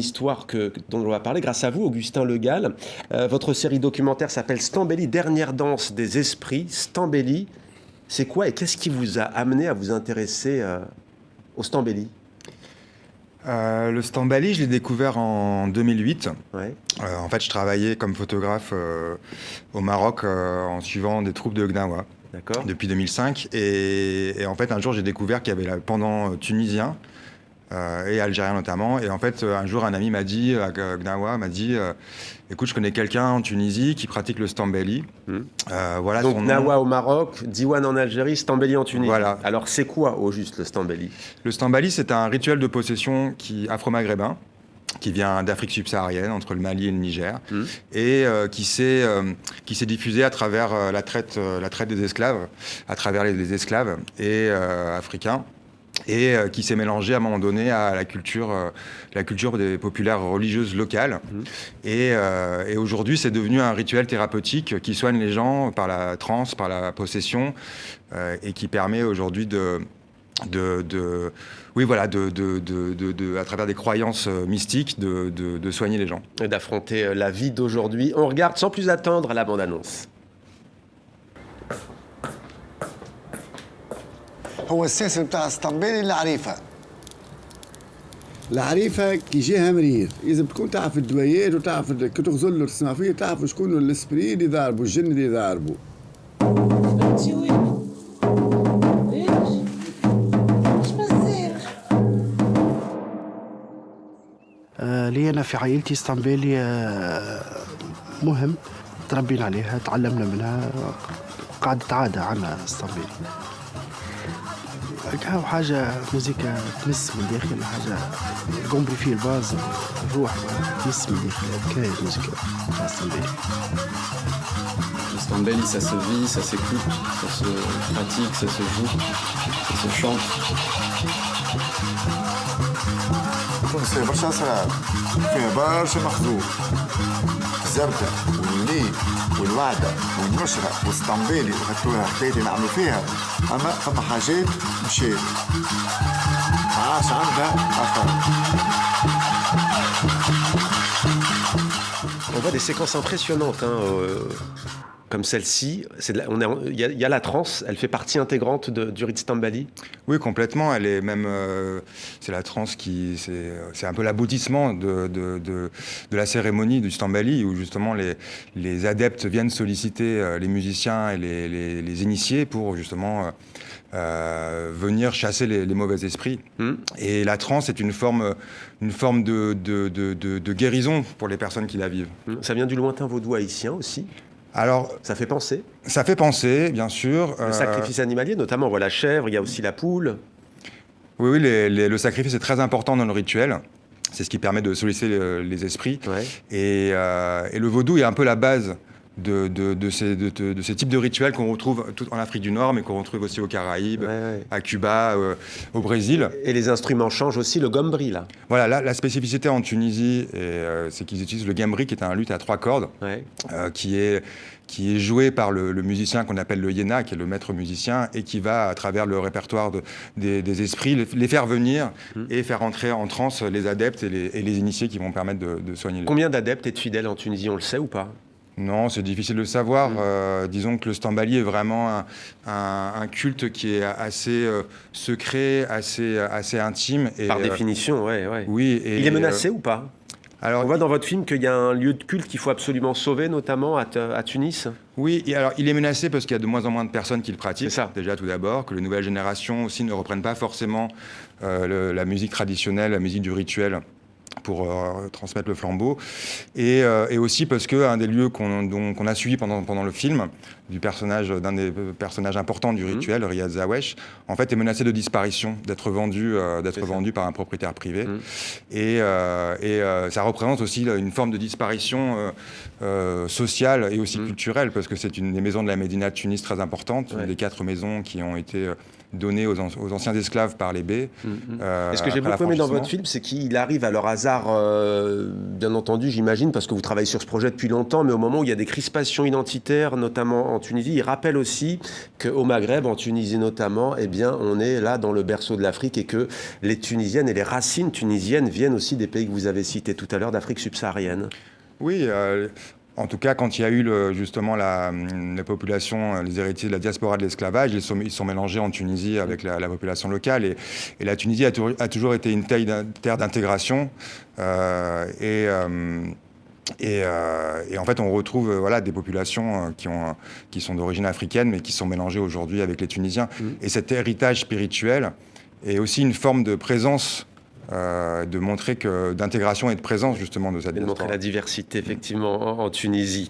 Histoire dont on va parler grâce à vous, Augustin Le Gall. Votre série documentaire s'appelle Stambéli, dernière danse des esprits. Stambéli, c'est quoi et qu'est-ce qui vous a amené à vous intéresser au Stambéli? Le Stambéli, je l'ai découvert en 2008. Ouais. En fait, je travaillais comme photographe au Maroc en suivant des troupes de Gnawa depuis 2005. Et en fait, un jour, j'ai découvert qu'il y avait le pendant tunisien et algérien notamment. Et en fait, un jour, un ami m'a dit, à Gnawa, m'a dit écoute, je connais quelqu'un en Tunisie qui pratique le Stambéli. Voilà. Donc son nom. Gnawa au Maroc, Diwan en Algérie, Stambéli en Tunisie. Voilà. Alors c'est quoi au juste le Stambéli? Le Stambéli, c'est un rituel de possession afro-maghrébin qui vient d'Afrique subsaharienne, entre le Mali et le Niger, et qui s'est diffusé à travers la traite des esclaves, à travers les esclaves et africains, et qui s'est mélangé à un moment donné à la culture des populaires religieuses locales. Et aujourd'hui, c'est devenu un rituel thérapeutique qui soigne les gens par la transe, par la possession, et qui permet aujourd'hui à travers des croyances mystiques, de soigner les gens. Et d'affronter la vie d'aujourd'hui. On regarde sans plus attendre la bande-annonce. هو السلسلة بتاع اسطنبول العريفة. العريفة كي جاها مرير، إذا بتكون تعرف الدويات وتعرف كي تغزل له تسمع فيه تعرف شكون الاسبري اللي ضاربه، الجن اللي ضاربه. انتي وين؟ ليش؟ اش بصير؟ لي أنا في عائلتي اسطنبولي مهم، تربينا عليها، تعلمنا منها، قعدت عادة عنا اسطنبولي. كاو حاجة موسيقى تمس من داخل، حاجة قومبري فيه الباز، الروح تمس من داخل، كاين موسيقى تاع اسطنبولي. Le Stambéli, ça se vit, ça s'écoute, ça se pratique, ça se joue, ça se chante. تونس فيها برشا أسرار، فيها برشا مخزون. الزردة والليل والوعدة والنشرة والاسطنبولي وهاتوها حكايتي نعملوا فيها، أما فما حاجات مشات ما عادش عندها أثر. On voit des séquences impressionnantes, comme celle-ci. Il y a la transe, elle fait partie intégrante du rite Stambéli. Oui, complètement. Elle est même, c'est la transe c'est un peu l'aboutissement de la cérémonie du Stambéli, où justement les adeptes viennent solliciter les musiciens et les initiés pour justement venir chasser les mauvais esprits. Et la transe est une forme de guérison pour les personnes qui la vivent. Ça vient du lointain vaudou haïtien aussi. Alors, ça fait penser. Ça fait penser, bien sûr. Le sacrifice animalier, notamment, on voit la chèvre, il y a aussi la poule. Oui, le sacrifice est très important dans le rituel. C'est ce qui permet de solliciter les esprits. Ouais. Et le vaudou est un peu la base de ces types de rituels qu'on retrouve en Afrique du Nord, mais qu'on retrouve aussi aux Caraïbes, à Cuba, au Brésil. Et les instruments changent aussi, le gombri, là. Voilà, la spécificité en Tunisie, c'est qu'ils utilisent le gambri, qui est un luth à 3 cordes, qui est joué par le musicien qu'on appelle le yéna, qui est le maître musicien, et qui va, à travers le répertoire des esprits, les faire venir et faire entrer en transe les adeptes et les initiés qui vont permettre de soigner les gens. Combien d'adeptes et de fidèles en Tunisie, on le sait ou pas? Non, c'est difficile de le savoir. Disons que le Stambéli est vraiment un culte qui est assez secret, assez intime. Et, par définition, ouais. Oui. Et, il est menacé ou pas? Alors, on voit dans votre film qu'il y a un lieu de culte qu'il faut absolument sauver, notamment à Tunis. Oui, alors il est menacé parce qu'il y a de moins en moins de personnes qui le pratiquent. C'est ça. Déjà, tout d'abord, que les nouvelles générations aussi ne reprennent pas forcément la musique traditionnelle, la musique du rituel, pour transmettre le flambeau, et aussi parce qu'un des lieux qu'on a suivi pendant le film, d'un des personnages importants du rituel, Riyad Zawesh, en fait est menacé de disparition, d'être vendu par un propriétaire privé. Et ça représente aussi une forme de disparition sociale et aussi culturelle, parce que c'est une des maisons de la Médina de Tunis très importante, une des 4 maisons qui ont été donnés aux anciens esclaves par les bey. Et ce que j'ai beaucoup aimé dans votre film, c'est qu'il arrive à leur hasard, bien entendu, j'imagine, parce que vous travaillez sur ce projet depuis longtemps, mais au moment où il y a des crispations identitaires, notamment en Tunisie, il rappelle aussi qu'au Maghreb, en Tunisie notamment, eh bien, on est là dans le berceau de l'Afrique et que les Tunisiennes et les racines tunisiennes viennent aussi des pays que vous avez cités tout à l'heure, d'Afrique subsaharienne. Oui, en tout cas, quand il y a eu justement la population, les héritiers de la diaspora de l'esclavage, ils sont mélangés en Tunisie avec la population locale. Et la Tunisie a toujours été une terre d'intégration. Et en fait, on retrouve voilà, des populations qui sont d'origine africaine, mais qui sont mélangées aujourd'hui avec les Tunisiens. Et cet héritage spirituel est aussi une forme de présence, de montrer d'intégration et de présence justement de cette diaspora. De montrer la diversité, effectivement, en Tunisie.